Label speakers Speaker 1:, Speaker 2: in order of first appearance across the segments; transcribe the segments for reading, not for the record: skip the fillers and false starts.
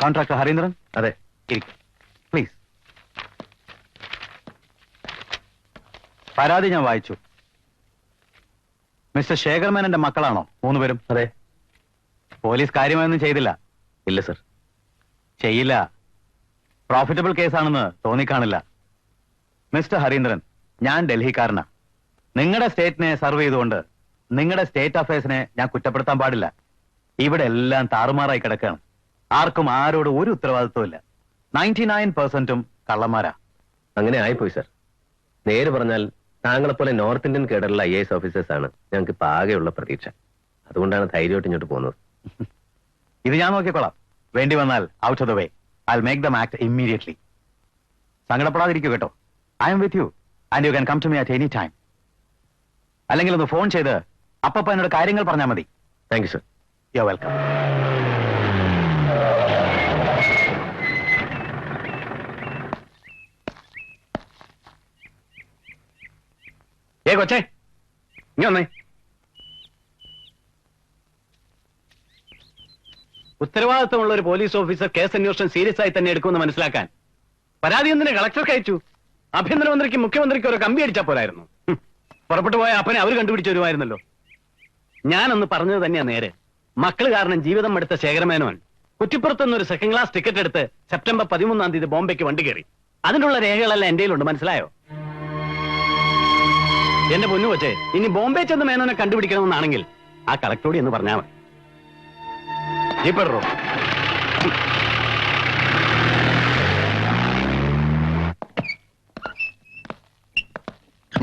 Speaker 1: Contractor Harindran?
Speaker 2: അതെ.
Speaker 1: Please. പരാതി ഞാൻ വായിച്ചു. മിസ്റ്റർ ശേഖർ മേനന്റെ മക്കളാണോ മൂന്നുപേരും?
Speaker 2: അതെ.
Speaker 1: പോലീസ് കാര്യമായൊന്നും ചെയ്തില്ല?
Speaker 2: ഇല്ല സർ.
Speaker 1: ചെയ്യില്ല. പ്രോഫിറ്റബിൾ കേസാണെന്ന് തോന്നിക്കാണില്ല. മിസ്റ്റർ ഹരീന്ദ്രൻ, ഞാൻ ഡൽഹിക്കാരനാ. നിങ്ങളുടെ സ്റ്റേറ്റിനെ സർവ് ചെയ്തുകൊണ്ട് നിങ്ങളുടെ സ്റ്റേറ്റ് അഫയേഴ്സിനെ ഞാൻ കുറ്റപ്പെടുത്താൻ പാടില്ല. ഇവിടെ എല്ലാം താറുമാറായി കിടക്കുകയാണ്. ആർക്കും ആരോട് ഒരു ഉത്തരവാദിത്വമില്ല. 99% കള്ളന്മാരാ.
Speaker 2: അങ്ങനെ ആയിപ്പോയി സർ. നേര് പറഞ്ഞാൽ താങ്കളെപ്പോലെ നോർത്ത് ഇന്ത്യൻ കേഡറിലുള്ള IAS ഓഫീസേഴ്സ് ആണ് ഞങ്ങൾക്ക് ഇപ്പൊ ആകെയുള്ള പ്രതീക്ഷ. അതുകൊണ്ടാണ് ധൈര്യമായിട്ട് ഇങ്ങോട്ട് പോകുന്നത്.
Speaker 1: ഇത് ഞാൻ നോക്കിക്കോളാം. വേണ്ടി വന്നാൽ out of the way. I will make them act immediately. സങ്കടപ്പെടാതിരിക്കൂ കേട്ടോ. I'm with you and you can come to me at any time. അല്ലെങ്കിൽ ഒന്ന് ഫോൺ ചെയ്ത് അപ്പപ്പ എന്നോട് കാര്യങ്ങൾ പറഞ്ഞാൽ മതി.
Speaker 2: Thank you sir.
Speaker 1: You are welcome. കൊച്ചേ, ഇനി വന്നേ. ഉത്തരവാദിത്തമുള്ള ഒരു പോലീസ് ഓഫീസർ കേസ് അന്വേഷണം സീരിയസ് ആയി തന്നെ എടുക്കുമെന്ന് മനസ്സിലാക്കാൻ പരാതി എന്തിനെ കളക്ടർക്ക് അയച്ചു? ആഭ്യന്തരമന്ത്രിക്കും മുഖ്യമന്ത്രിക്കും ഒരു കമ്പി അടിച്ചാൽ പോരായിരുന്നു? പുറപ്പെട്ടു പോയ അപ്പനെ അവർ കണ്ടുപിടിച്ചു വരുമായിരുന്നല്ലോ. ഞാനൊന്ന് പറഞ്ഞത് തന്നെയാ നേരെ. മക്കൾ കാരണം ജീവിതം എടുത്ത ശേഖരമേനോൻ കുറ്റിപ്പുറത്തുനിന്ന് ഒരു സെക്കൻഡ് ക്ലാസ് ടിക്കറ്റ് എടുത്ത് സെപ്റ്റംബർ 13 ബോംബെക്ക് വണ്ടി കയറി. അതിനുള്ള രേഖകളെല്ലാം എന്റെ കയ്യിലുണ്ട്. മനസ്സിലായോ? എന്റെ പൊന്നു കൊച്ചേ, ഇനി ബോംബെ ചെന്ന് മേനോനെ കണ്ടുപിടിക്കണമെന്നാണെങ്കിൽ ആ കളക്ടറോട് എന്ന് പറഞ്ഞാൽ മതി. ജീപ്പറോ.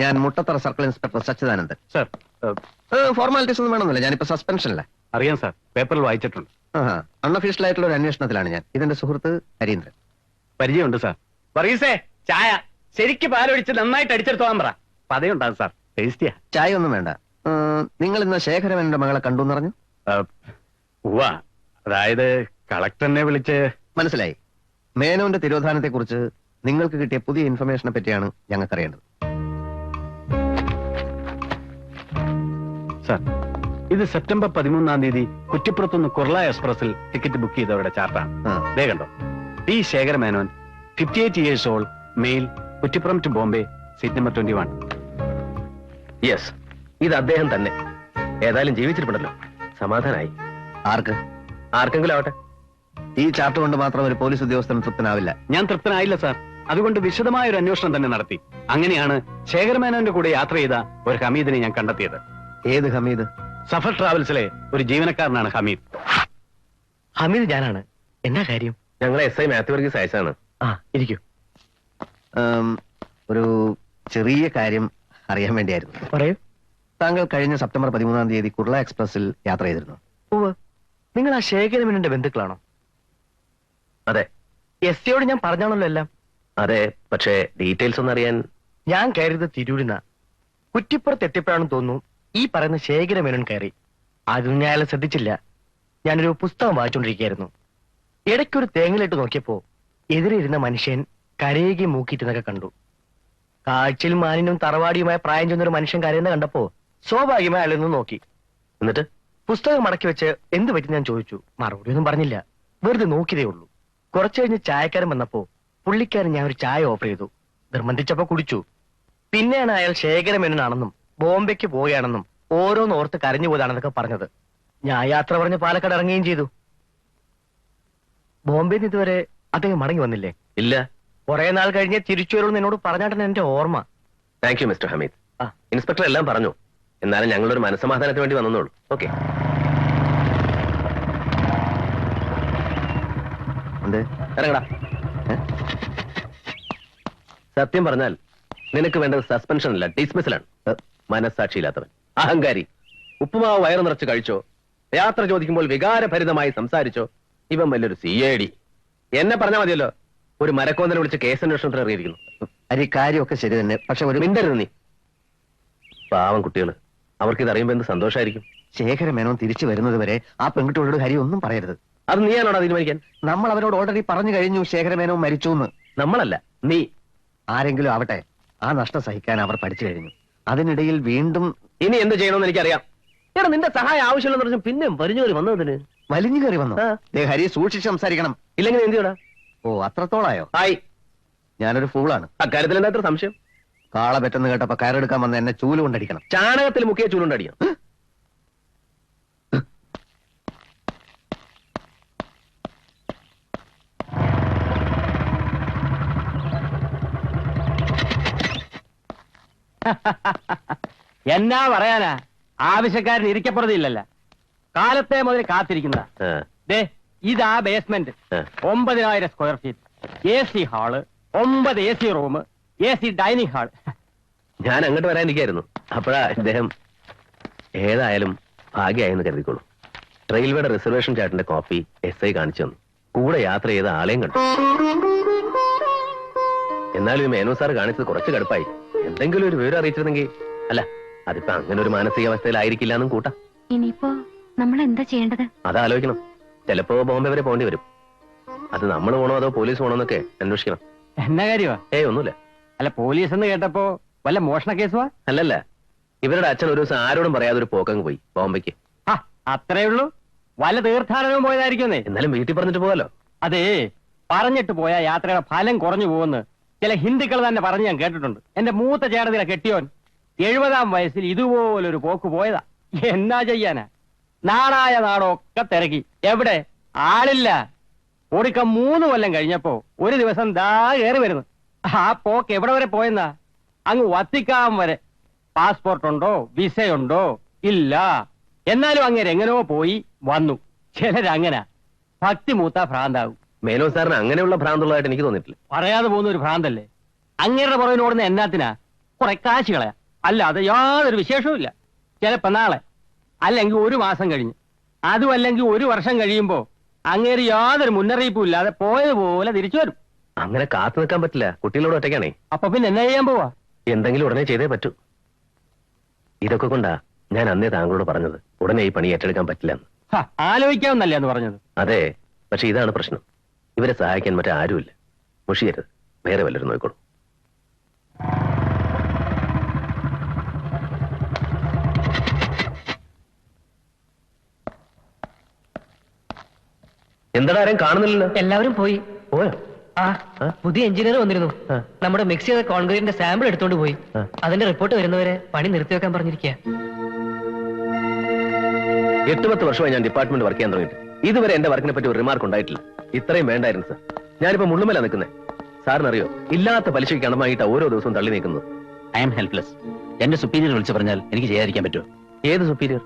Speaker 3: ഞാൻ Muttathara circle inspector Sachidanandan.
Speaker 1: Sir,
Speaker 3: formalities ഒന്നും വേണമെന്നില്ല. ഞാനിപ്പോ സസ്പെൻഷനില്ല.
Speaker 1: അറിയാം സാർ, പേപ്പറിൽ വായിച്ചിട്ടുണ്ട്.
Speaker 3: അൺഒഫീഷ്യൽ ആയിട്ടുള്ള ഒരു അന്വേഷണത്തിലാണ് ഞാൻ. ഇതെന്റെ സുഹൃത്ത് ഹരീന്ദ്രൻ.
Speaker 1: പരിചയമുണ്ട് സാർ. പറയീസേ, ചായ ശരിക്ക് പാലൊഴിച്ച് നന്നായിട്ട് അടിച്ചെടുത്തോളാൻ പറ. പതയുണ്ടാകും സാർ. ടേസ്റ്റിയാ.
Speaker 3: ചായ ഒന്നും വേണ്ട. നിങ്ങൾ ഇന്ന് ശേഖരമേനന്റെ മകളെ കണ്ടു എന്ന് പറഞ്ഞു.
Speaker 1: അതായത് കളക്ടറിനെ വിളിച്ച്. മനസ്സിലായി.
Speaker 3: മേനോന്റെ തിരോധാനത്തെ കുറിച്ച് നിങ്ങൾക്ക് കിട്ടിയ പുതിയ ഇൻഫർമേഷനെ പറ്റിയാണ് ഞങ്ങൾക്കറിയേണ്ടത്.
Speaker 1: സാർ, ഇത് സെപ്റ്റംബർ 13 കുറ്റിപ്പുറത്തുനിന്ന് കുർള എക്സ്പ്രസിൽ ടിക്കറ്റ് ബുക്ക് ചെയ്തവരുടെ ചാർട്ടാണ്. ദേ കണ്ടോ. T Sekhara Menon, 58 years old, male, Kuttippuram to Bombay, seat number 21.
Speaker 2: Yes, ഇത് അദ്ദേഹം തന്നെ. ഏതായാലും ജീവിച്ചിട്ടുണ്ടല്ലോ, സമാധാനായി. ആർക്കെങ്കിലും ആവട്ടെ.
Speaker 3: ഈ ചാർട്ട് കൊണ്ട് മാത്രം ഒരു പോലീസ് ഉദ്യോഗസ്ഥൻ തൃപ്തനാവില്ല.
Speaker 1: ഞാൻ തൃപ്തനായില്ല സാർ. അതുകൊണ്ട് വിശദമായ ഒരു അന്വേഷണം തന്നെ നടത്തി. അങ്ങനെയാണ് ശേഖരമേനോന്റെ കൂടെ യാത്ര ചെയ്ത ഒരു ഹമീദിനെ ഞാൻ കണ്ടെത്തിയത്.
Speaker 3: ഏത് ഹമീദ്?
Speaker 1: സഫർ ട്രാവൽസിലെ ഒരു ജീവനക്കാരനാണ് ഹമീദ്.
Speaker 4: ഹമീദ് ഞാനാണ്. എന്നാ കാര്യം?
Speaker 2: ഞങ്ങളെ SI മാത്യു വർഗീസ് അയച്ചാണ്.
Speaker 4: ഇരിക്കൂ.
Speaker 3: ഒരു ചെറിയ കാര്യം അറിയാൻ വേണ്ടിയായിരുന്നു.
Speaker 4: പറയൂ.
Speaker 3: താങ്കൾ കഴിഞ്ഞ സെപ്റ്റംബർ 13 കുർള എക്സ്പ്രസിൽ യാത്ര ചെയ്തിരുന്നു.
Speaker 4: നിങ്ങൾ ആ ശേഖരമേനന്റെ ബന്ധുക്കളാണോ?
Speaker 2: അതെ.
Speaker 4: SIയോട് ഞാൻ പറഞ്ഞാണല്ലോ എല്ലാം.
Speaker 2: അതെ, പക്ഷേ ഡീറ്റെയിൽസ് ഒന്നും അറിയാൻ.
Speaker 4: ഞാൻ കയറിയത് തിരൂരിന്ന. കുറ്റിപ്പുറത്ത് എത്തിയപ്പോഴാണെന്ന് തോന്നുന്നു ഈ പറയുന്ന ശേഖരമേനോൻ കയറി. അതൊന്നും ഞാൻ അയാളെ ശ്രദ്ധിച്ചില്ല. ഞാനൊരു പുസ്തകം വായിച്ചുകൊണ്ടിരിക്കുകയായിരുന്നു. ഇടയ്ക്കൊരു തേങ്ങലിട്ട് നോക്കിയപ്പോ എതിരെ ഇരുന്ന മനുഷ്യൻ കരയുകി മൂക്കിയിട്ടെന്നൊക്കെ കണ്ടു. കാഴ്ചയിൽ മാനിനും തറവാടിയുമായ പ്രായം ചെന്നൊരു മനുഷ്യൻ കരയുന്ന കണ്ടപ്പോ സ്വാഭാവികമായി അയാളൊന്ന് നോക്കി.
Speaker 2: എന്നിട്ട്
Speaker 4: പുസ്തകം മടക്കി വെച്ച് എന്ത് പറ്റി ഞാൻ ചോദിച്ചു. മറുപടി ഒന്നും പറഞ്ഞില്ല. വെറുതെ നോക്കിയതേ ഉള്ളൂ. കുറച്ചു കഴിഞ്ഞ് ചായക്കാരൻ വന്നപ്പോ പുള്ളിക്കാരൻ ഞാൻ ഒരു ചായ ഓഫർ ചെയ്തു. നിർബന്ധിച്ചപ്പോ കുടിച്ചു. പിന്നെയാണ് അയാൾ ശേഖരമേനോനാണെന്നും ബോംബെക്ക് പോവുകയാണെന്നും ഓരോന്നോർത്ത് കരഞ്ഞു പോയതാണെന്നൊക്കെ പറഞ്ഞത്. ഞാൻ യാത്ര പറഞ്ഞ് പാലക്കാട് ഇറങ്ങുകയും ചെയ്തു. ബോംബെന്ന് ഇതുവരെ അദ്ദേഹം മടങ്ങി വന്നില്ലേ?
Speaker 2: ഇല്ല.
Speaker 4: കുറെ നാൾ കഴിഞ്ഞ് തിരിച്ചു വരുള്ളൂ എന്നോട് പറഞ്ഞാട്ടാണ് എന്റെ ഓർമ്മ.
Speaker 2: Thank you mister Hameed. Inspector എല്ലാം പറഞ്ഞു. എന്നാലും ഞങ്ങളൊരു മനസ്സമാധാനത്തിന് വേണ്ടി വന്നോളൂ. ഓക്കെ. ഇറങ്ങടാ. സത്യം പറഞ്ഞാൽ നിനക്ക് വേണ്ടത് സസ്പെൻഷൻ അല്ല, ഡിസ്മിസലാണ്. മനസ്സാക്ഷിയില്ലാത്തവൻ, അഹങ്കാരി. ഉപ്പുമാവ് വയറ് നിറച്ച് കഴിച്ചോ, യാത്ര ചോദിക്കുമ്പോൾ വികാരഭരിതമായി സംസാരിച്ചോ, ഇവൻ വലിയൊരു CID. എന്നെ പറഞ്ഞാൽ മതിയല്ലോ. ഒരു മരക്കോന്തനെ വിളിച്ച് കേസ് അന്വേഷണത്തിൽ ഇറങ്ങിയിരിക്കുന്നു.
Speaker 3: അരി കാര്യമൊക്കെ ശരി തന്നെ, പക്ഷെ ഒരു
Speaker 2: മിണ്ടരുത് നീ. പാവം കുട്ടികള്, അവർക്ക് ഇത് അറിയുമ്പോ എന്ത് സന്തോഷമായിരിക്കും.
Speaker 3: ശേഖരമേനോൻ തിരിച്ചു വരുന്നത് വരെ ആ പെൺകുട്ടിയോട് ഹരി ഒന്നും പറയരുത്.
Speaker 2: അത് നീയാണോടാ തീരുമാനിക്കാൻ?
Speaker 3: നമ്മൾ അവരോട് ഓൾറെഡി പറഞ്ഞു കഴിഞ്ഞു ശേഖരമേനോൻ മരിച്ചു എന്ന്.
Speaker 2: നമ്മളല്ല, നീ.
Speaker 3: ആരെങ്കിലും ആവട്ടെ, ആ നഷ്ടം സഹിക്കാൻ അവർ പഠിച്ചു കഴിഞ്ഞു. അതിനിടയിൽ വീണ്ടും
Speaker 2: ഇനി എന്ത് ചെയ്യണമെന്ന് എനിക്കറിയാം. എടാ, നിന്റെ സഹായം ആവശ്യമില്ലെന്ന് പറഞ്ഞു പിന്നെ പരിഞ്ഞോര് വന്നതിന്
Speaker 3: വലിഞ്ഞു കയറി വന്നു
Speaker 2: ആ.
Speaker 3: ദേ ഹരി സൂക്ഷിച്ച് സംസാരിക്കണം.
Speaker 2: ഇല്ലെങ്കിൽ എന്ത് ചെയ്യടാ?
Speaker 3: ഓ അത്രത്തോളായോ?
Speaker 2: ആയി.
Speaker 3: ഞാനൊരു ഫൂളാണ്.
Speaker 2: അക്കാര്യത്തിൽ എന്താ അത്ര സംശയം?
Speaker 3: കാള പെട്ടെന്ന് കേട്ടപ്പോ കയറെടുക്കാൻ വന്ന് എന്നെ ചൂല് കൊണ്ടടിക്കണം.
Speaker 2: ചാണകത്തിൽ മുക്കിയ ചൂലുണ്ടടിക്കണം.
Speaker 1: എന്നാ പറയാനാ, ആവശ്യക്കാരൻ ഇരിക്കപ്പുറതില്ലല്ല. കാലത്തെ മുതൽ കാത്തിരിക്കുന്ന
Speaker 2: ആ,
Speaker 1: ദേ ഇതാ ബേസ്മെന്റ്.
Speaker 2: ആ.
Speaker 1: 9000 square feet, AC hall, 9 AC room, AC dining hall.
Speaker 2: ഞാൻ അങ്ങോട്ട് വരാനിരിക്കായിരുന്നു. അപ്പോഴാ ഇദ്ദേഹം. ഏതായാലും ഭാഗ്യമായെന്ന് കരുതിക്കോളൂ. റെയിൽവേയുടെ റിസർവേഷൻ ചാർട്ടിന്റെ കോപ്പി SI കാണിച്ചു തന്നു. കൂടെ യാത്ര ചെയ്ത ആളെയും കണ്ടു. എന്നാലും ഈ മേനോ സാർ കാണിച്ചത് കുറച്ച് കടുപ്പായി. എന്തെങ്കിലും ഒരു വിവരം അറിയിച്ചിരുന്നെങ്കിൽ. അല്ല, അതിപ്പോ അങ്ങനെ ഒരു മാനസികാവസ്ഥയിലായിരിക്കില്ല എന്നും കൂട്ടാ.
Speaker 5: ഇനിയിപ്പോ നമ്മൾ എന്താ ചെയ്യേണ്ടത്?
Speaker 2: അതാലോചിക്കണം. ചിലപ്പോ ബോംബെ വരെ പോകേണ്ടി വരും. അത് നമ്മൾ പോണോ അതോ പോലീസ് പോണോ എന്നൊക്കെ അന്വേഷിക്കണം.
Speaker 1: എന്നാ കാര്യമാ?
Speaker 2: ഒന്നുമില്ല.
Speaker 1: അല്ല, പോലീസ് എന്ന് കേട്ടപ്പോ വല്ല മോഷണ കേസുവാ?
Speaker 2: അല്ലല്ല, ഇവരുടെ അച്ഛൻ ഒരു ദിവസം ആരോടും പറയാതെ ഒരു പോക്കങ്ങ് പോയി ബോംബെക്ക്.
Speaker 1: ആ, അത്രേ ഉള്ളൂ. വല്ല തീർത്ഥാടനവും പോയതായിരിക്കുന്നേ.
Speaker 2: എന്നാലും വീട്ടിൽ പറഞ്ഞിട്ട് പോകാലോ.
Speaker 1: അതേ, പറഞ്ഞിട്ട് പോയ യാത്രയുടെ ഫലം കുറഞ്ഞു പോകുമെന്ന് ചില ഹിന്ദുക്കൾ തന്നെ പറഞ്ഞ് ഞാൻ കേട്ടിട്ടുണ്ട്. എന്റെ മൂത്ത ചേട്ടത്തിലെ കെട്ടിയോൻ 70-ാം വയസ്സിൽ ഇതുപോലൊരു പോക്ക് പോയതാ. എന്നാ ചെയ്യാനാ? നാടായ നാടൊക്കെ തിരക്കി, എവിടെ ആളില്ല. ഓടിക്ക 3 കൊല്ലം കഴിഞ്ഞപ്പോ ഒരു ദിവസം ദാ കയറി വരുന്നു. ആ പോക്ക് എവിടെ വരെ പോയെന്നാ? അങ്ങ് വത്തിക്കാൻ വരെ. പാസ്പോർട്ട് ഉണ്ടോ, വിസയുണ്ടോ? ഇല്ല. എന്നാലും അങ്ങേര് എങ്ങനെയോ പോയി വന്നു. ചിലരങ്ങനെ ഭക്തി മൂത്ത ഭ്രാന്താവും.
Speaker 2: മേനോ സാറിന് അങ്ങനെയുള്ള ഭ്രാന്തുള്ളതായിട്ട് എനിക്ക് തോന്നിയിട്ടില്ല.
Speaker 1: പറയാതെ പോകുന്ന ഒരു ഭ്രാന്തല്ലേ. അങ്ങേരുടെ പുറകിൽ ഓടുന്ന എന്നാത്തിനാ? കുറെ കാശ് കളയാ, അല്ലാതെ യാതൊരു വിശേഷവും ഇല്ല. ചിലപ്പോ നാളെ, അല്ലെങ്കിൽ 1 മാസം കഴിഞ്ഞ്, അതും അല്ലെങ്കിൽ 1 വർഷം കഴിയുമ്പോ അങ്ങേര് യാതൊരു മുന്നറിയിപ്പും ഇല്ലാതെ പോയതുപോലെ തിരിച്ചു വരും.
Speaker 2: അങ്ങനെ കാത്തു നിൽക്കാൻ പറ്റില്ല. കുട്ടികളോട് ഒറ്റയ്ക്കാണേ.
Speaker 1: അപ്പൊ പിന്നെ എന്നാ ചെയ്യാൻ പോവാ?
Speaker 2: എന്തെങ്കിലും ഉടനെ ചെയ്തേ പറ്റൂ. ഇതൊക്കെ കൊണ്ടാ ഞാൻ അന്നേ താങ്കളോട് പറഞ്ഞത് ഉടനെ ഈ പണി ഏറ്റെടുക്കാൻ പറ്റില്ലെന്ന്.
Speaker 1: ആലോചിക്കാവുന്നല്ലേ എന്ന് പറഞ്ഞത്?
Speaker 2: അതെ, പക്ഷെ ഇതാണ് പ്രശ്നം. ഇവരെ സഹായിക്കാൻ മറ്റാരുമില്ല. മുഷിയരുത്, വേറെ വല്ലവരും നോക്കിക്കോളൂ. എന്താടാ, ആരെയും കാണുന്നില്ലല്ലോ.
Speaker 6: എല്ലാവരും പോയി.
Speaker 2: പോയോ?
Speaker 6: ആ പുതിയ എഞ്ചിനീയർ വന്നിരുന്നു.
Speaker 2: ആ.
Speaker 6: നമ്മുടെ മിക്സ് ചെയ്ത കോൺക്രീറ്റിന്റെ സാമ്പിൾ എടുത്തോണ്ട് പോയി.
Speaker 2: ആ.
Speaker 6: അതിന്റെ റിപ്പോർട്ട് വരുന്നവരെ പണി നിർത്തിവെക്കാൻ പറഞ്ഞിരിക്കുക.
Speaker 2: 8-10 വർഷമായി ഞാൻ ഡിപ്പാർട്ട്മെന്റ് വർക്ക് ചെയ്യാൻ തുടങ്ങിയിട്ട് ഇതുവരെ എന്റെ വർക്കിനെ പറ്റി ഒരു റിമാർക്ക് ഉണ്ടായിട്ടില്ല. ഇത്രയും വേണ്ടായിരുന്നു സാർ. ഞാനിപ്പോ മുള്ളുമല നിൽക്കുന്നത്. സാറിനറിയോ, ഇല്ലാത്ത പലിശയ്ക്ക് കണമായിട്ട് ഓരോ ദിവസവും തള്ളി നീക്കുന്നത്.
Speaker 1: I'm helpless. എന്റെ സുപ്പീരിയർ വിളിച്ചു പറഞ്ഞാൽ എനിക്ക് ചെയ്യാതിരിക്കാൻ പറ്റുമോ?
Speaker 2: ഏത് സുപ്പീരിയർ?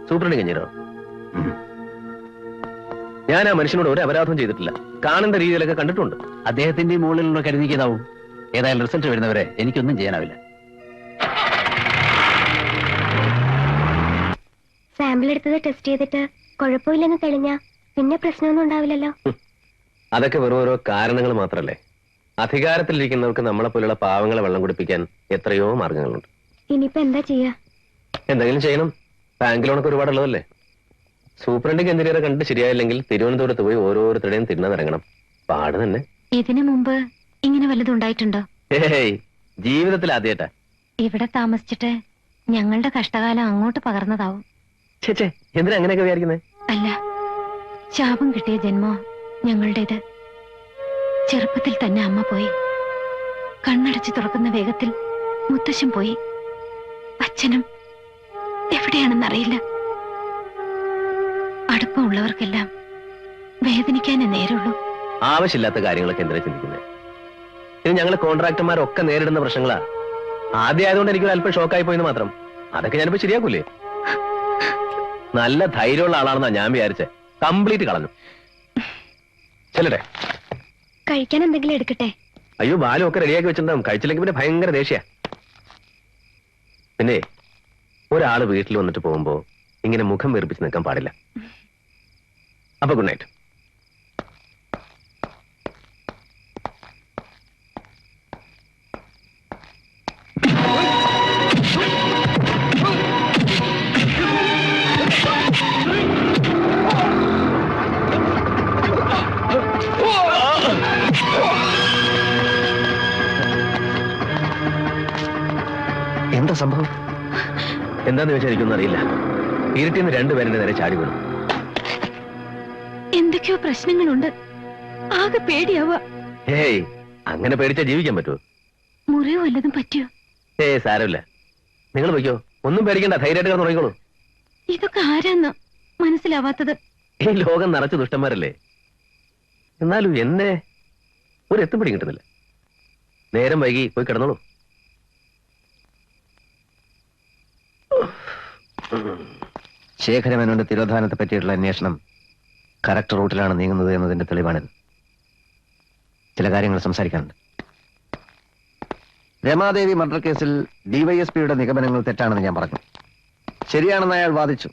Speaker 2: സൂപ്രണ്ടിങ് എഞ്ചിനീയറോ? ഞാൻ ആ മനുഷ്യനോട് ഒരു അപരാധം ചെയ്തിട്ടില്ല. കാണേണ്ട രീതിയിലൊക്കെ കണ്ടിട്ടുണ്ട്.
Speaker 1: അദ്ദേഹത്തിന്റെ മുകളിലുള്ള കരുതിക്കുന്നതാവും. ഏതായാലും റിസൾട്ട് വരുന്നവരെ എനിക്കൊന്നും ചെയ്യാനാവില്ല.
Speaker 5: സാമ്പിൾ എടുത്തത് ടെസ്റ്റ് ചെയ്തിട്ട് കുഴപ്പമില്ലെന്ന് തെളിഞ്ഞാ പിന്നെ പ്രശ്നമൊന്നും ഉണ്ടാവില്ലല്ലോ.
Speaker 2: അതൊക്കെ വെറും ഓരോ കാരണങ്ങൾ മാത്രല്ലേ. അധികാരത്തിലിരിക്കുന്നവർക്ക് നമ്മളെ പോലുള്ള പാവങ്ങളെ വെള്ളം കുടിപ്പിക്കാൻ എത്രയോ മാർഗങ്ങളുണ്ട്.
Speaker 5: ഇനിയിപ്പോ എന്താ ചെയ്യാ?
Speaker 2: എന്തെങ്കിലും ചെയ്യണം. ബാങ്ക് ലോണൊക്കെ ഒരുപാടുള്ളതല്ലേ. സൂപ്രണ്ടിങ് എഞ്ചിനീയറെ കണ്ടിട്ട് ശരിയായില്ലെങ്കിൽ തിരുവനന്തപുരത്ത് പോയി ഓരോരുത്തരുടെയും തിണ്ണനിറങ്ങണം. പാട് തന്നെ.
Speaker 5: ഇതിനു മുമ്പ് ഇങ്ങനെ വല്ലതും ഉണ്ടായിട്ടുണ്ടോ?
Speaker 2: ഏയ്, ജീവിതത്തിൽ ആദ്യമായിട്ടാ.
Speaker 5: ഇവിടെ താമസിച്ചിട്ട് ഞങ്ങളുടെ കഷ്ടകാലം അങ്ങോട്ട് പകർന്നതാവും.
Speaker 2: ചേച്ചേ, എന്തിനാ അങ്ങനെയൊക്കെ വിചാരിക്കുന്നേ?
Speaker 5: അല്ല, ശാപം കിട്ടിയ ജന്മോ ഞങ്ങളുടേത്. ചെറുപ്പത്തിൽ തന്നെ അമ്മ പോയി. കണ്ണടച്ച് തുറക്കുന്ന വേഗത്തിൽ മുത്തശ്ശൻ പോയി. അച്ഛനും എവിടെയാണെന്നറിയില്ല. അടുപ്പമുള്ളവർക്കെല്ലാം വേദനിക്കാനേ നേരുള്ളൂ.
Speaker 2: ആവശ്യമില്ലാത്ത കാര്യങ്ങളൊക്കെ എന്തിനാ ചിന്തിക്കുന്നത്? ഇത് ഞങ്ങൾ കോൺട്രാക്ടർമാരൊക്കെ നേരിടുന്ന പ്രശ്നങ്ങളാ. ആദ്യം ആയതുകൊണ്ട് എനിക്ക് അല്പം ഷോക്കായി പോയെന്ന് മാത്രം. അതൊക്കെ ഞാനിപ്പോ ശരിയാക്കൂലേ? നല്ല ധൈര്യമുള്ള ആളാണെന്നാ ഞാൻ വിചാരിച്ചേ. കംപ്ലീറ്റ് കളഞ്ഞു. ചെല്ലട്ടെ.
Speaker 5: കഴിക്കാൻ എന്തെങ്കിലും എടുക്കട്ടെ?
Speaker 2: അയ്യോ, ബാലും ഒക്കെ റെഡിയാക്കി വെച്ചിട്ടുണ്ടാവും. കഴിച്ചില്ലെങ്കിൽ പിന്നെ ഭയങ്കര ദേഷ്യ. പിന്നെ ഒരാള് വീട്ടിൽ വന്നിട്ട് പോകുമ്പോ ഇങ്ങനെ മുഖം വീർപ്പിച്ച് നിൽക്കാൻ പാടില്ല. അപ്പൊ ഗുഡ് നൈറ്റ്.
Speaker 3: എന്താ സംഭവം?
Speaker 2: എന്താന്ന് ചോദിച്ചാൽ എനിക്കൊന്നും അറിയില്ല. ഇരുട്ടിന്ന് 2 പേരുടെ നേരെ ചാടി വീണു.
Speaker 5: എന്തൊക്കെയോ പ്രശ്നങ്ങളുണ്ട്. ആകെ പേടിയാവുക.
Speaker 2: ഏയ് അങ്ങനെ പേടിച്ചാ ജീവിക്കാൻ പറ്റുമോ?
Speaker 5: മുറിവ് വല്ലതും പറ്റിയോ?
Speaker 2: ഏയ് സാരമില്ല, നിങ്ങൾ പോയിക്കോ, ഒന്നും പേടിക്കണ്ട, ധൈര്യമായിട്ട് കിടന്ന് ഉറങ്ങിക്കോളൂ.
Speaker 5: ഇതൊക്കെ ആരാന്നാ മനസ്സിലാവാത്തത്?
Speaker 2: ഈ ലോകം നിറച്ച് ദുഷ്ടന്മാരല്ലേ. എന്നാലും എന്നെ ഒരു എത്തും പിടി കിട്ടുന്നില്ല. നേരം വൈകി പോയി കിടന്നോളൂ.
Speaker 3: ശേഖരമേനോന്റെ തിരോധാനത്തെ പറ്റിയിട്ടുള്ള അന്വേഷണം കറക്റ്റ് റൂട്ടിലാണ് നീങ്ങുന്നത് എന്നതിന്റെ തെളിവാണിത്. ചില കാര്യങ്ങൾ സംസാരിക്കാനുണ്ട്. രമാദേവി മർഡർ കേസിൽ ഡിവൈഎസ്പിയുടെ നിഗമനങ്ങൾ തെറ്റാണെന്ന് ഞാൻ പറഞ്ഞു. ശരിയാണെന്ന് അയാൾ വാദിച്ചു.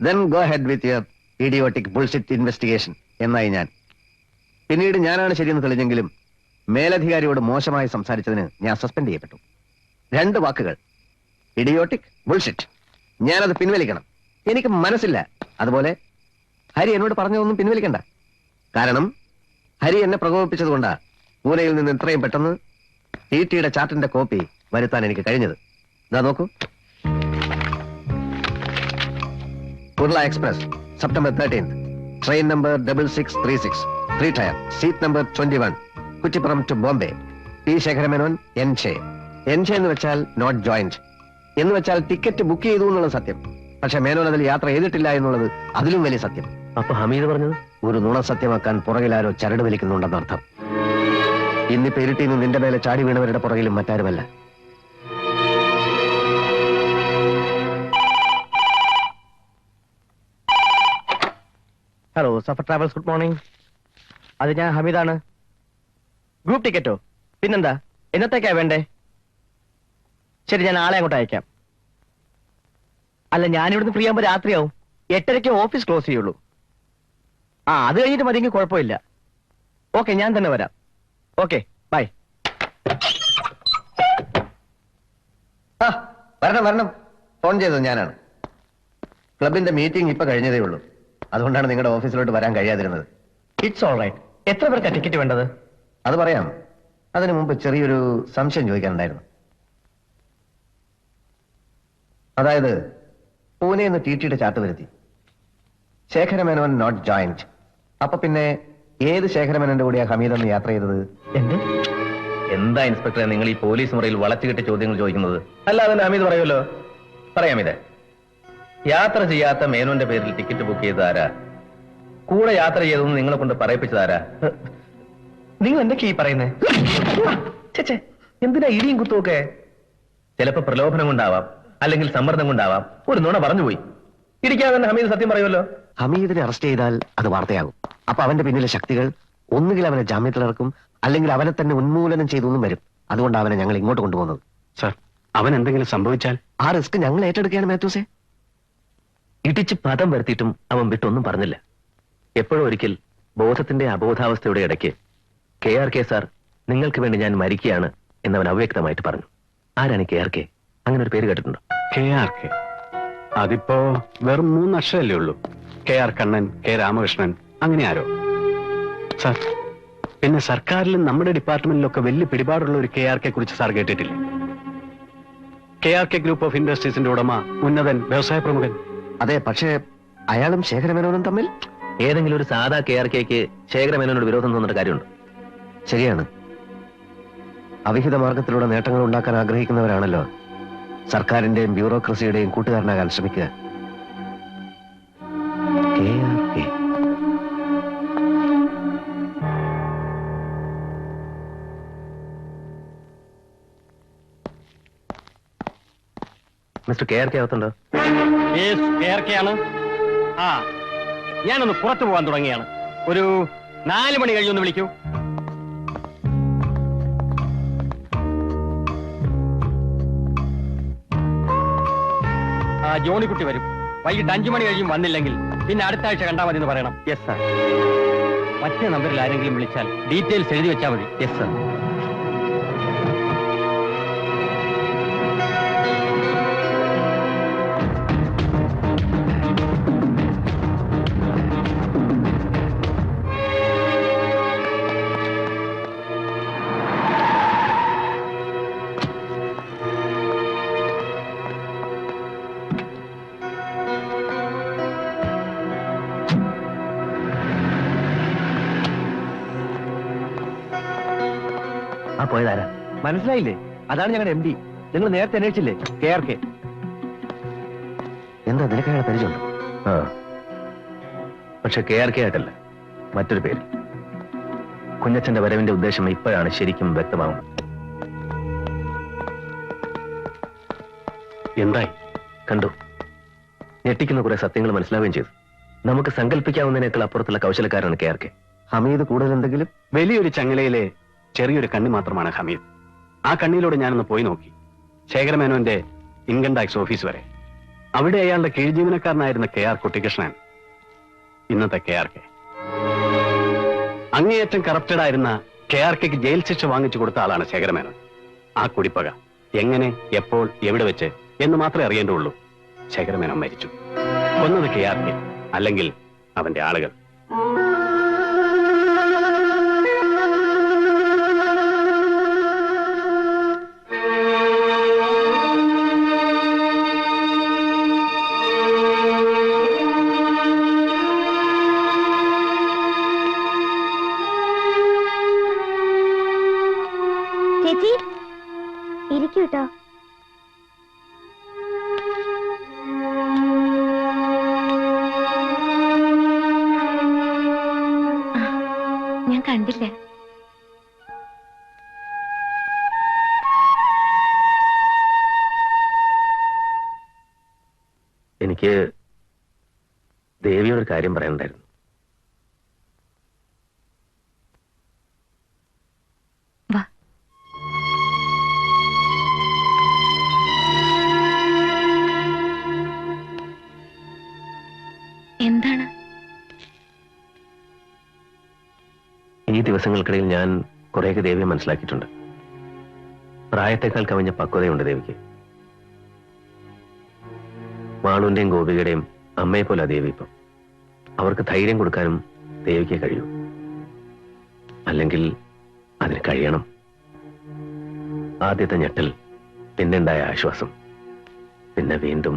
Speaker 3: Then go head with your idiotic bullshit investigation എന്നായി ഞാൻ. പിന്നീട് ഞാനാണ് ശരിയെന്ന് തെളിഞ്ഞെങ്കിലും മേലധികാരിയോട് മോശമായി സംസാരിച്ചതിന് ഞാൻ സസ്പെൻഡ് ചെയ്യപ്പെട്ടു. 2 വാക്കുകൾ, ഇഡിയോട്ടിക്, ബുൾഷിറ്റ്. ഞാനത് പിൻവലിക്കണം. എനിക്ക് മനസ്സില്ല. അതുപോലെ ഹരി എന്നോട് പറഞ്ഞതൊന്നും പിൻവലിക്കണ്ട. കാരണം ഹരി എന്നെ പ്രകോപിപ്പിച്ചതുകൊണ്ടാ പൂനെയിൽ നിന്ന് ഇത്രയും പെട്ടെന്ന് ടിടിയുടെ ചാർട്ടിന്റെ കോപ്പി വരുത്താൻ എനിക്ക് കഴിഞ്ഞത്. ഇതാ നോക്കൂ. Kurla express, September 13, train number 6636, 3 tier, seat number 21, Kuttippuram to Bombay. P Sekhara Menon, എൻഷെ. എൻഷെ എന്ന് വെച്ചാൽ നോട്ട് ജോയിന്റ് എന്ന് വെച്ചാൽ ടിക്കറ്റ് ബുക്ക് ചെയ്തു എന്നുള്ളത് സത്യം. പക്ഷെ മേനോൻ അതിൽ യാത്ര ചെയ്തിട്ടില്ല എന്നുള്ളത് അതിലും വലിയ സത്യം.
Speaker 2: അപ്പൊ ഹമീദ് പറഞ്ഞത്
Speaker 3: ഒരു നുണ സത്യമാക്കാൻ പുറകിലാരോ ചരട് വലിക്കുന്നുണ്ടെന്നർത്ഥം. ഇന്നിപ്പോ ഇരുട്ടിന്ന് നിന്റെ മേലെ ചാടി വീണവരുടെ പുറകിലും മറ്റാരുമല്ല.
Speaker 4: Hello, Safar travels, good morning. അത് ഞാൻ ഹമീദാണ്. ഗ്രൂപ്പ് ടിക്കറ്റോ? പിന്നെന്താ, എന്നത്തേക്കാ വേണ്ടേ? ശരി, ഞാൻ ആളെ അങ്ങോട്ട് അയക്കാം. അല്ല, ഞാനിവിടുന്ന് ഫ്രീ ആകുമ്പോൾ രാത്രിയാവും. 8:30 ഓഫീസ് ക്ലോസ് ചെയ്യുള്ളൂ. അത് കഴിഞ്ഞിട്ട് മതിയെങ്കിൽ കുഴപ്പമില്ല. ഓക്കെ, ഞാൻ തന്നെ വരാം. Okay, by.
Speaker 3: വരണം. ഫോൺ ചെയ്തത് ഞാനാണ്. ക്ലബിന്റെ മീറ്റിംഗ് ഇപ്പൊ കഴിഞ്ഞതേ ഉള്ളൂ. അതുകൊണ്ടാണ് നിങ്ങളുടെ ഓഫീസിലോട്ട് വരാൻ കഴിയാതിരുന്നത്.
Speaker 4: It's all right. എത്ര പേർക്കാ ടിക്കറ്റ് വേണ്ടത്?
Speaker 3: അത് പറയാം. അതിനു മുമ്പ് ചെറിയൊരു സംശയം ചോദിക്കാനുണ്ടായിരുന്നു. അതായത് പൂനെയിൽ നിന്ന് ടിടിയുടെ ചാർട്ട് വരുത്തി, ശേഖരമേനോൻ നോട്ട് ജോയിന്റ്. അപ്പൊ പിന്നെ ഏത് ശേഖരമേനോന്റെ കൂടെയാ ഹമീദ് എന്ന് യാത്ര ചെയ്തത്?
Speaker 4: എന്ത്?
Speaker 2: എന്താ ഇൻസ്പെക്ടറെ നിങ്ങൾ ഈ പോലീസ് മുറിയിൽ വളച്ചുകെട്ടി ചോദ്യങ്ങൾ ചോദിക്കുന്നത്? അല്ലാതെ ഹമീദ് പറയുമല്ലോ. പറയാം. ഇത് യാത്ര ചെയ്യാത്ത മേനോന്റെ പേരിൽ ടിക്കറ്റ് ബുക്ക് ചെയ്ത ആരാ? കൂടെ യാത്ര ചെയ്തെന്ന് നിങ്ങളെ കൊണ്ട് പറയിപ്പിച്ചതാരാ?
Speaker 4: നിങ്ങൾ എന്തൊക്കെയാ ഈ പറയുന്നേ?
Speaker 2: എന്തിനാ ഇടിയും കുത്തുമൊക്കെ? ചിലപ്പോ പ്രലോഭനം കൊണ്ടാവാം, അല്ലെങ്കിൽ സമ്മർദ്ദം കൊണ്ടാവാം. ഒരു നുണ പറഞ്ഞുപോയി. ഇടിക്കാതെ തന്നെ ഹമീദ് സത്യം പറയുമല്ലോ.
Speaker 3: ഹമീദിനെ അറസ്റ്റ് ചെയ്താൽ അത് വാർത്തയാകും. അപ്പൊ അവന്റെ പിന്നിലെ ശക്തികൾ ഒന്നുകിൽ അവനെ ജാമ്യത്തിലിറക്കും, അല്ലെങ്കിൽ അവനെ തന്നെ ഉന്മൂലനം ചെയ്തൊന്നും വരും. അതുകൊണ്ട് അവനെ ഞങ്ങൾ ഇങ്ങോട്ട് കൊണ്ടുപോകുന്നത്.
Speaker 1: സർ, അവൻ എന്തെങ്കിലും സംഭവിച്ചാൽ
Speaker 3: ആ റിസ്ക് ഞങ്ങൾ ഏറ്റെടുക്കുകയാണ് മാത്യൂസേ.
Speaker 2: ഇടിച്ച് പദം വരുത്തിയിട്ടും അവൻ വിട്ടൊന്നും പറഞ്ഞില്ല. എപ്പോഴും ഒരിക്കൽ ബോധത്തിന്റെ അബോധാവസ്ഥയുടെ ഇടയ്ക്ക് KRK സാർ, നിങ്ങൾക്ക് വേണ്ടി ഞാൻ മരിക്കുകയാണ് എന്നവൻ അവ്യക്തമായിട്ട് പറഞ്ഞു. ആരാണ് KRK? അങ്ങനെ ഒരു പേര് കേട്ടിട്ടുണ്ടോ?
Speaker 1: KRK അതിപ്പോ വെറും 3 അക്ഷരല്ലേ ഉള്ളൂ. KR കണ്ണൻ, K രാമകൃഷ്ണൻ, അങ്ങനെ ആരോ. സാർ, പിന്നെ സർക്കാരിലും നമ്മുടെ ഡിപ്പാർട്ട്മെന്റിലൊക്കെ വലിയ പിടിപാടുള്ള ഒരു KRK കുറിച്ച് സാർ കേട്ടിട്ടില്ലേ? KRK ഗ്രൂപ്പ് ഓഫ് ഇൻഡസ്ട്രീസിന്റെ ഉടമ, ഉന്നതൻ, വ്യവസായ പ്രമുഖൻ.
Speaker 3: അതെ, പക്ഷേ അയാളും ശേഖരമേനോനും തമ്മിൽ
Speaker 2: ഏതെങ്കിലും ഒരു സാധാ KRKക്ക് ശേഖരമേനോനോട് വിരോധം തോന്നുന്ന കാര്യമുണ്ട്?
Speaker 3: ശരിയാണ്. അവിഹിത മാർഗത്തിലൂടെ നേട്ടങ്ങൾ ഉണ്ടാക്കാൻ ആഗ്രഹിക്കുന്നവരാണല്ലോ സർക്കാരിന്റെയും ബ്യൂറോക്രസിയുടെയും കൂട്ടുകാരനാകാൻ ശ്രമിക്കുക. KRK.
Speaker 2: Mister KRK അകത്തുണ്ടോ?
Speaker 4: ആണ്. ഞാനൊന്ന് പുറത്തു പോകാൻ തുടങ്ങിയാണ്. ഒരു 4 മണി കഴിഞ്ഞൊന്ന് വിളിക്കൂ. ജോണിക്കുട്ടി വരും. വൈകിട്ട് 5 മണി കഴിയും. വന്നില്ലെങ്കിൽ പിന്നെ അടുത്ത ആഴ്ച കണ്ടാൽ മതി എന്ന് പറയണം. Yes sir. മറ്റേ നമ്പറിൽ ആരെങ്കിലും വിളിച്ചാൽ ഡീറ്റെയിൽസ് എഴുതി വെച്ചാൽ മതി. Yes sir. ആ പോയതാരാ? മനസ്സിലായില്ലേ? അതാണ് ഞങ്ങളുടെ MD. നിങ്ങൾ നേരത്തെ അന്വേഷിച്ചില്ലേ? KRK.
Speaker 3: എന്താ നിനക്ക് അയാളെ പരിചയമുണ്ടോ?
Speaker 2: ആ പക്ഷെ KRK ആയിട്ടല്ല, മറ്റൊരു പേര്. കുഞ്ഞച്ചന്റെ വരവിന്റെ ഉദ്ദേശം ഇപ്പോഴാണ് ശരിക്കും വ്യക്തമാവുന്നത്.
Speaker 1: എന്തായി?
Speaker 2: കണ്ടു. ഞെട്ടിക്കുന്ന കുറെ സത്യങ്ങൾ മനസ്സിലാവുകയും ചെയ്തു. നമുക്ക് സങ്കല്പിക്കാവുന്നതിനേക്കാൾ അപ്പുറത്തുള്ള കൗശലക്കാരാണ് KRK.
Speaker 3: ഹമീദ് കൂടുതൽ എന്തെങ്കിലും?
Speaker 1: വലിയൊരു ചങ്ങലയിലെ ചെറിയൊരു കണ്ണി മാത്രമാണ് ഹമീദ്. ആ കണ്ണിയിലൂടെ ഞാനൊന്ന് പോയി നോക്കി, ശേഖരമേനോന്റെ ഇൻകം ടാക്സ് ഓഫീസ് വരെ. അവിടെ അയാളുടെ കീഴ്ജീവനക്കാരനായിരുന്ന KR കുട്ടികൃഷ്ണൻ ഇന്നത്തെ KRK. അങ്ങേയറ്റം കറപ്റ്റഡ് ആയിരുന്ന KRKക്ക് ജയിൽ ശിക്ഷ വാങ്ങിച്ചു കൊടുത്ത ആളാണ് ശേഖരമേനോൻ. ആ കുടിപ്പക എങ്ങനെ, എപ്പോൾ, എവിടെ വെച്ച് എന്ന് മാത്രമേ അറിയേണ്ടുള്ളൂ. ശേഖരമേനോൻ മരിച്ചു. കൊന്നത് KRK, അല്ലെങ്കിൽ അവന്റെ ആളുകൾ.
Speaker 5: ചേച്ചി ഇരിക്കൂ കേട്ടോ. ഞാൻ കണ്ടില്ല.
Speaker 2: എനിക്ക് ദേവിയോടൊരു കാര്യം പറയാനുണ്ടായിരുന്നു.
Speaker 5: വാ. എന്താണ്?
Speaker 2: ഈ ദിവസങ്ങൾക്കിടയിൽ ഞാൻ കുറേയൊക്കെ ദേവിയെ മനസ്സിലാക്കിയിട്ടുണ്ട്. പ്രായത്തെക്കാൾ കവിഞ്ഞ പക്വതയുണ്ട് ദേവിക്ക്. മാളുവിന്റെയും ഗോപികയുടെയും അമ്മയെ പോലെ ദേവി ഇപ്പം. അവർക്ക് ധൈര്യം കൊടുക്കാനും ദേവിക്ക് കഴിയൂ. അല്ലെങ്കിൽ അതിന് കഴിയണം. ആദ്യത്തെ ഞെട്ടൽ, പിന്നുണ്ടായ ആശ്വാസം, പിന്നെ വീണ്ടും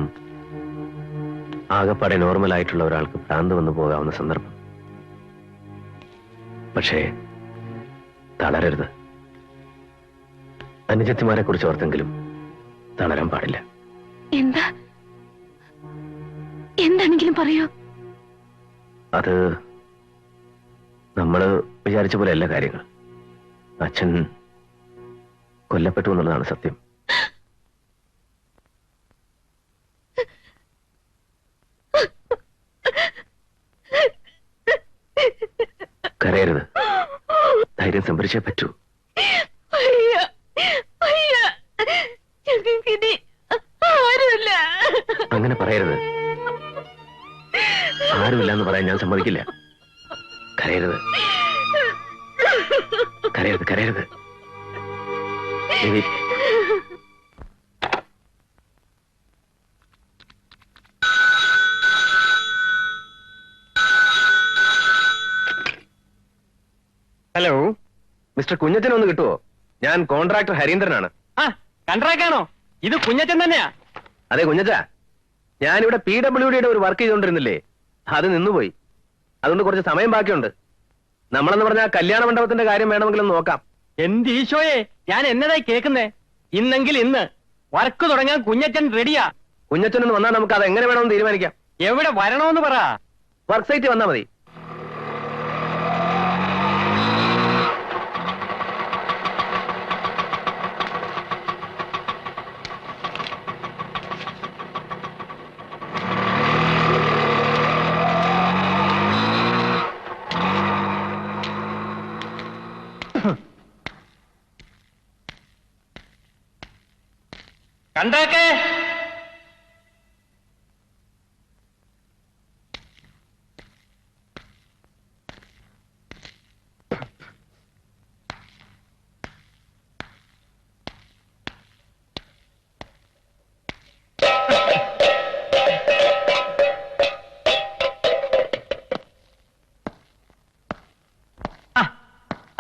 Speaker 2: ആകപ്പാടെ നോർമലായിട്ടുള്ള ഒരാൾക്ക് ഭ്രാന്ത് വന്നു പോകാവുന്ന സന്ദർഭം. പക്ഷേ തളരരുത്. അനുജത്തിമാരെ കുറിച്ച് ഓർത്തെങ്കിലും തളരാൻ പാടില്ല.
Speaker 5: എന്താണെങ്കിലും പറയൂ.
Speaker 2: അത് നമ്മള് വിചാരിച്ച പോലെ അല്ല കാര്യങ്ങൾ. അച്ഛൻ കൊല്ലപ്പെട്ടു എന്നുള്ളതാണ് സത്യം. കരയരുത്. ധൈര്യം സംഭരിച്ചേ പറ്റൂ. അങ്ങനെ പറയരുത്. ആരുമില്ല എന്ന് പറയാൻ ഞാൻ സമ്മതിക്കില്ല. കരയരുത്, കരയരുത്, കരയരുത്. ദേവി,
Speaker 4: ഹലോ,
Speaker 2: മിസ്റ്റർ കുഞ്ഞച്ചനെ ഒന്ന് കിട്ടുവോ? ഞാൻ കോൺട്രാക്ടർ ഹരീന്ദ്രനാണ്.
Speaker 4: ആ കൺട്രാക്ടാണോ? ഇത് കുഞ്ഞച്ചൻ തന്നെയാ.
Speaker 2: അതെ കുഞ്ഞച്ച, ഞാനിവിടെ PWDയുടെ ഒരു വർക്ക് ചെയ്തുകൊണ്ടിരുന്നില്ലേ, അത് നിന്നുപോയി. അതുകൊണ്ട് കുറച്ച് സമയം ബാക്കിയുണ്ട്. നമ്മളെന്ന് പറഞ്ഞാൽ കല്യാണ മണ്ഡപത്തിന്റെ കാര്യം വേണമെങ്കിലും നോക്കാം.
Speaker 4: എന്ത് ഈശോയെ, ഞാൻ എന്നതായി കേൾക്കുന്നേ? ഇന്നെങ്കിൽ ഇന്ന് വർക്ക് തുടങ്ങാൻ കുഞ്ഞച്ചൻ റെഡിയാ.
Speaker 2: കുഞ്ഞച്ചനൊന്ന് വന്നാൽ നമുക്ക് അത് എങ്ങനെ വേണമെന്ന് തീരുമാനിക്കാം.
Speaker 4: എവിടെ വരണമെന്ന് പറ.
Speaker 2: വർക്ക് സൈറ്റ് വന്നാൽ മതി.
Speaker 4: കണ്ടാക്കേ.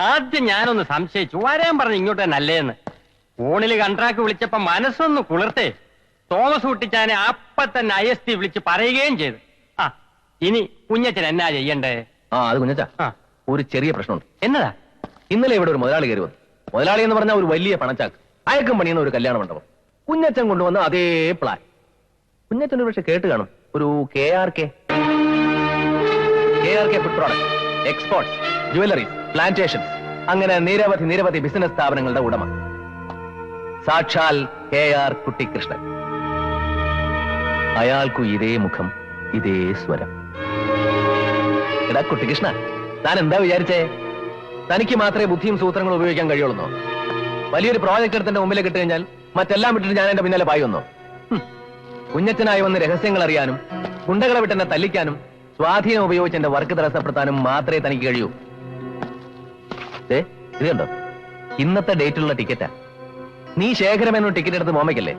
Speaker 4: ആദ്യം ഞാനൊന്ന് സംശയിച്ചു, വരാൻ പറഞ്ഞു ഇങ്ങോട്ട് നല്ലേന്ന്. ഫോണില് കൺട്രാക്ട് വിളിച്ചപ്പോ മനസ്സൊന്ന് കുളിർത്തേ. തോമസ് കുട്ടിച്ചാനെ അപ്പൊ തന്നെ IST വിളിച്ച് പറയുകയും ചെയ്തു. ആ ഇനി കുഞ്ഞച്ചൻ എന്നാ ചെയ്യണ്ടേ?
Speaker 2: അത് കുഞ്ഞച്ച,
Speaker 4: ആ
Speaker 2: ഒരു ചെറിയ പ്രശ്നമുണ്ട്.
Speaker 4: എന്നതാ?
Speaker 2: ഇന്നലെ ഇവിടെ ഒരു മുതലാളി കയറി വന്നു. മുതലാളി എന്ന് പറഞ്ഞ ഒരു വലിയ പണച്ചാക്ക്, അയക്കം പണിയുന്ന ഒരു കല്യാണ മണ്ഡപം. കുഞ്ഞച്ചൻ കൊണ്ടുവന്ന അതേ പ്ലാൻ. കുഞ്ഞച്ചൻ ഒരു പക്ഷെ കേട്ട് കാണും, ഒരു KRK food product, exports, jewelleries, plantations, അങ്ങനെ നിരവധി ബിസിനസ് സ്ഥാപനങ്ങളുടെ ഉടമ. സാക്ഷാൽ KR കുട്ടിക്കൃഷ്ണൻ. അയാൾക്കു ഇതേ മുഖം, ഇതേ സ്വരം. എടാ കുട്ടിക്കൃഷ്ണ, താൻ എന്താ വിചാരിച്ചേ? തനിക്ക് മാത്രമേ ബുദ്ധിയും സൂത്രങ്ങളും ഉപയോഗിക്കാൻ കഴിയുള്ളൂ? വലിയൊരു പ്രോജക്റ്റ് എടുത്തിന്റെ മുമ്പിലേക്ക് ഇട്ട് കഴിഞ്ഞാൽ മറ്റെല്ലാം വിട്ടിട്ട് ഞാൻ എന്റെ പിന്നാലെ പായി വന്നോ? കുഞ്ഞച്ചനായി വന്ന് രഹസ്യങ്ങൾ അറിയാനും ഗുണ്ടകളെ വിട്ടെന്നെ തല്ലിക്കാനും സ്വാധീനം ഉപയോഗിച്ച് എന്റെ വർക്ക് തടസ്സപ്പെടുത്താനും മാത്രമേ തനിക്ക് കഴിയൂ. ഇത് കണ്ടോ, ഇന്നത്തെ ഡേറ്റിലുള്ള ടിക്കറ്റാ. നീ ശേഖരമേനോ ടിക്കറ്റ് എടുത്ത് മോമയ്ക്കല്ലേ?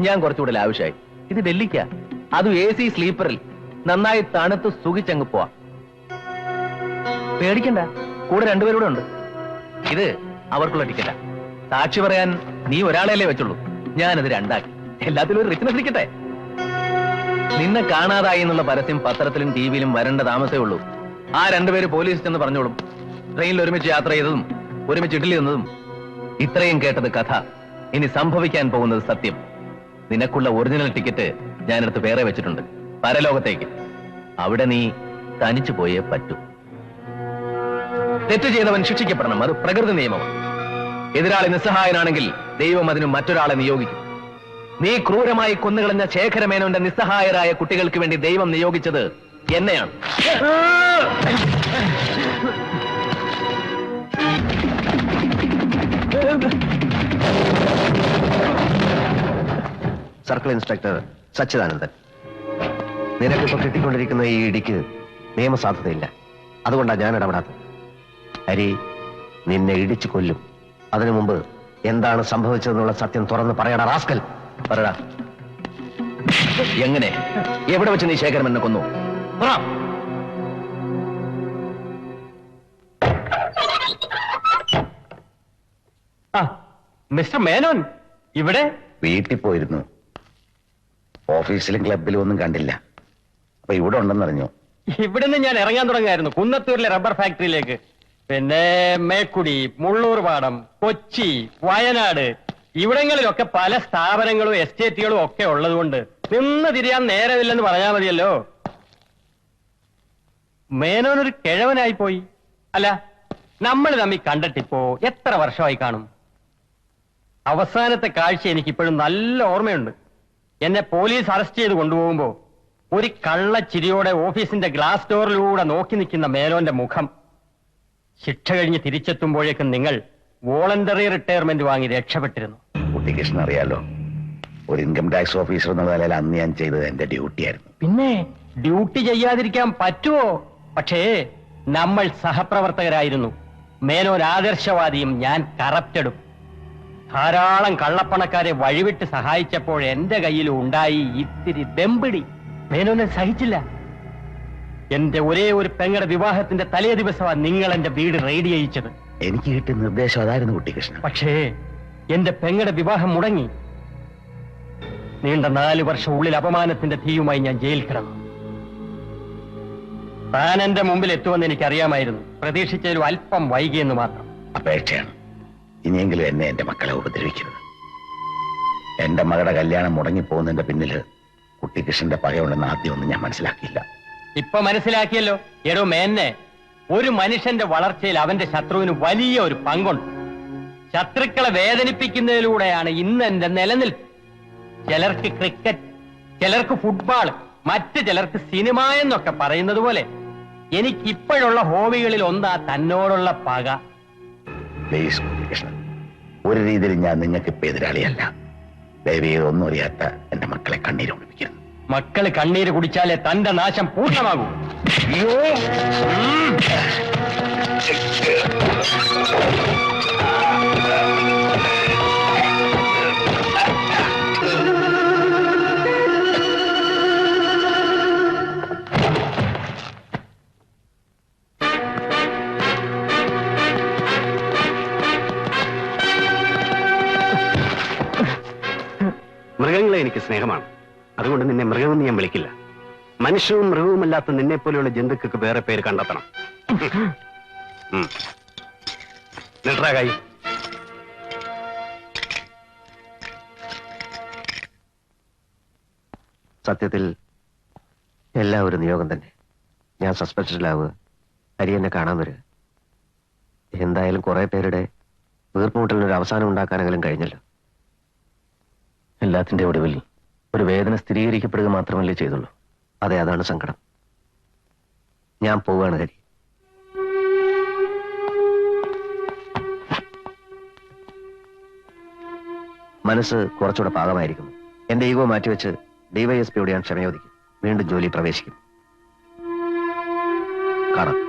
Speaker 2: ഞാൻ കുറച്ചുകൂടെ ആവശ്യമായി. ഇത് ഡൽഹിക്കാ, അതും AC സ്ലീപ്പറിൽ. നന്നായി തണുത്ത് സുഖിച്ചങ്ങ് പോവാ. പേടിക്കണ്ട, കൂടെ രണ്ടുപേരൂടെ ഉണ്ട്. ഇത് അവർക്കുള്ള ടിക്കറ്റാ. സാക്ഷി പറയാൻ നീ ഒരാളെയല്ലേ വെച്ചുള്ളൂ, ഞാനത് രണ്ടാക്കി. എല്ലാത്തിലും ഒരു റിച്ച്നെസ് ഇരിക്കട്ടെ. നിന്നെ കാണാതായി എന്നുള്ള പരസ്യം പത്രത്തിലും TV-യിലും വരേണ്ട താമസേ ഉള്ളൂ. ആ രണ്ടുപേര് പോലീസ് ചെന്ന് പറഞ്ഞോളും. ട്രെയിനിൽ ഒരുമിച്ച് യാത്ര ചെയ്തതും ഒരുമിച്ച് ഇഡ്ഡലി നിന്നതും ഇത്രയും കേട്ടത് കഥ. ഇനി സംഭവിക്കാൻ പോകുന്നത് സത്യം. നിനക്കുള്ള ഒറിജിനൽ ടിക്കറ്റ് ഞാനെടുത്ത് വേറെ വെച്ചിട്ടുണ്ട്, പരലോകത്തേക്ക്. അവിടെ നീ തനിച്ചു പോയേ പറ്റൂ. തെറ്റ് ചെയ്തവൻ ശിക്ഷിക്കപ്പെടണം, അത് പ്രകൃതി നിയമമാണ്. എതിരാളി നിസ്സഹായനാണെങ്കിൽ ദൈവം അതിന് മറ്റൊരാളെ നിയോഗിക്കും. നീ ക്രൂരമായി കൊന്നുകളഞ്ഞ ശേഖരമേനോന്റെ നിസ്സഹായരായ കുട്ടികൾക്ക് വേണ്ടി ദൈവം നിയോഗിച്ചത് എന്നെയാണ്.
Speaker 3: സർക്കിൾ ഇൻസ്പെക്ടർ സച്ചിദാനന്ദൻ, നിനക്കിപ്പോ കിട്ടിക്കൊണ്ടിരിക്കുന്ന ഈ ഇടിക്ക് നിയമസാധുതയില്ല. അതുകൊണ്ടാണ് ഞാൻ ഇടപെടാത്തത്. ഹരി നിന്നെ ഇടിച്ചു കൊല്ലും. അതിനു മുമ്പ് എന്താണ് സംഭവിച്ചതെന്നുള്ള സത്യം തുറന്ന് പറയടാ റാസ്കൽ.
Speaker 2: പറടാ, എങ്ങനെ, എവിടെ വെച്ച് നീ ശേഖരം എന്നെ കൊന്നു?
Speaker 1: മിസ്റ്റർ മേനോൻ ഇവിടെ?
Speaker 7: വീട്ടിൽ പോയിരുന്നു. ഓഫീസിലും ക്ലബിലും ഒന്നും കണ്ടില്ല. അപ്പൊ ഇവിടെ ഉണ്ടെന്നറിഞ്ഞു.
Speaker 1: ഇവിടുന്ന് ഞാൻ ഇറങ്ങാൻ തുടങ്ങായിരുന്നു കുന്നത്തൂരിലെ റബ്ബർ ഫാക്ടറിയിലേക്ക്. പിന്നെ മേക്കുടി, മുള്ളൂർ പാടം, കൊച്ചി, വയനാട്, ഇവിടങ്ങളിലൊക്കെ പല സ്ഥാപനങ്ങളും എസ്റ്റേറ്റുകളും ഒക്കെ ഉള്ളതുകൊണ്ട് നിന്ന് തിരിയാൻ നേരമില്ലെന്ന് പറഞ്ഞാൽ മതിയല്ലോ. മേനോനൊരു കിഴവനായി പോയി. അല്ല, നമ്മൾ തമ്മിൽ കണ്ടിട്ടിപ്പോ എത്ര വർഷമായി കാണും? അവസാനത്തെ കാഴ്ച എനിക്കിപ്പോഴും നല്ല ഓർമ്മയുണ്ട്. എന്നെ പോലീസ് അറസ്റ്റ് ചെയ്ത് കൊണ്ടുപോകുമ്പോ ഒരു കള്ളച്ചിരിയോടെ ഓഫീസിന്റെ ഗ്ലാസ് ഡോറിലൂടെ നോക്കി നിൽക്കുന്ന മേനോന്റെ മുഖം. ശിക്ഷ കഴിഞ്ഞ് തിരിച്ചെത്തുമ്പോഴേക്കും നിങ്ങൾ വോളണ്ടറി റിട്ടയർമെന്റ് വാങ്ങി രക്ഷപ്പെട്ടിരുന്നു.
Speaker 7: കുട്ടിക്കൃഷ്ണൻ അറിയാലോ, ഒരു ഇൻകം ടാക്സ് ഓഫീസർ എന്നുള്ള നിലയിൽ അന്ന് ഞാൻ ചെയ്തത് എന്റെ ഡ്യൂട്ടിയായിരുന്നു.
Speaker 1: പിന്നെ ഡ്യൂട്ടി ചെയ്യാതിരിക്കാൻ പറ്റുമോ? പക്ഷേ നമ്മൾ സഹപ്രവർത്തകരായിരുന്നു. മേനോൻ ആദർശവാദിയും ഞാൻ കറപ്റ്റഡും. ധാരാളം കള്ളപ്പണക്കാരെ വഴിവിട്ട് സഹായിച്ചപ്പോൾ എന്റെ കയ്യിൽ ഉണ്ടായി ഇത്തിരി വെമ്പിടി. മേനോനെ സഹിച്ചില്ല. എന്റെ ഒരേ ഒരു പെങ്ങളുടെ വിവാഹത്തിന്റെ തലേ ദിവസമാണ് നിങ്ങൾ എന്റെ വീട് റെയ്ഡ് ചെയ്യിച്ചത്.
Speaker 7: എനിക്ക് കിട്ടിയ നിർദ്ദേശം അതായിരുന്നു കുട്ടിക്കൃഷ്ണൻ.
Speaker 1: പക്ഷേ എന്റെ പെങ്ങളുടെ വിവാഹം മുടങ്ങി. നീണ്ട 4 വർഷം ഉള്ളിൽ അപമാനത്തിന്റെ തീയുമായി ഞാൻ ജയിലിൽ കിടന്നു. താൻ എന്റെ മുമ്പിൽ എത്തുമെന്ന് എനിക്കറിയാമായിരുന്നു. പ്രതീക്ഷിച്ചതിലും അല്പം വൈകിയെന്ന് മാത്രം.
Speaker 7: അപേക്ഷയാണ്, ഇനിയെങ്കിലും എന്നെ എന്റെ മക്കളെ ഉപദ്രവിക്കരുത്. എന്റെ മകളുടെ കല്യാണം മുടങ്ങിപ്പോകുന്നതിന്റെ പിന്നില് കുട്ടിക്കൃഷ്ണന്റെ പകയുണ്ടെന്ന് ആദ്യമൊന്നും ഞാൻ മനസ്സിലാക്കിയില്ല.
Speaker 1: ഇപ്പൊ മനസ്സിലാക്കിയല്ലോ. എടോ മേന്നെ, ഒരു മനുഷ്യന്റെ വളർച്ചയിൽ അവന്റെ ശത്രുവിന് വലിയ ഒരു പങ്കുണ്ട്. ശത്രുക്കളെ വേദനിപ്പിക്കുന്നതിലൂടെയാണ് ഇന്ന് എന്റെ നിലനിൽപ്പ്. ചിലർക്ക് ക്രിക്കറ്റ്, ചിലർക്ക് ഫുട്ബോൾ, മറ്റു ചിലർക്ക് സിനിമ എന്നൊക്കെ പറയുന്നത് പോലെ എനിക്കിപ്പോഴുള്ള ഹോബികളിൽ ഒന്നാ തന്നോടുള്ള പക.
Speaker 7: പ്ലീസ് കുട്ടിക്കൃഷ്ണൻ, ഒരു രീതിയിൽ ഞാൻ നിങ്ങൾക്ക് ഇപ്പൊ എതിരാളിയല്ല. ദയവേത് ഒന്നും അറിയാത്ത എന്റെ മക്കളെ കണ്ണീര് കുടിപ്പിക്കരുത്.
Speaker 1: മക്കള് കണ്ണീര് കുടിച്ചാലേ തന്റെ നാശം പൂർണ്ണമാകൂ.
Speaker 8: മൃഗങ്ങളെ എനിക്ക് സ്നേഹമാണ്. അതുകൊണ്ട് നിന്നെ മൃഗമെന്ന് ഞാൻ വിളിക്കില്ല. മനുഷ്യവും മൃഗവുമല്ലാത്ത നിന്നെ പോലെയുള്ള ജന്തുക്കൾക്ക് വേറെ പേര് കണ്ടെത്തണം. നിൽക്കായി
Speaker 3: സത്യത്തിൽ എല്ലാം ഒരു നിയോഗം തന്നെ. ഞാൻ സസ്പെൻഷനിലാവുക, ഹരി എന്നെ കാണാൻ വരിക. എന്തായാലും കുറെ പേരുടെ വീർപ്പുമുട്ടലിനൊരു അവസാനം ഉണ്ടാക്കാനെങ്കിലും കഴിഞ്ഞല്ലോ.
Speaker 2: എല്ലാത്തിന്റെ ഒടുവിൽ ഒരു വേദന സ്ഥിരീകരിക്കപ്പെടുക മാത്രമല്ലേ ചെയ്തുള്ളൂ.
Speaker 3: അതെ, അതാണ് സങ്കടം. ഞാൻ പോവുകയാണ് ഹരി. മനസ്സ് കുറച്ചുകൂടെ പാകമായിരിക്കുന്നു. എന്റെ ഈഗോ മാറ്റിവെച്ച് ഡിവൈഎസ്പിയോട് ഞാൻ ക്ഷമയോദിക്കും. വീണ്ടും ജോലി പ്രവേശിക്കും. കാണാം.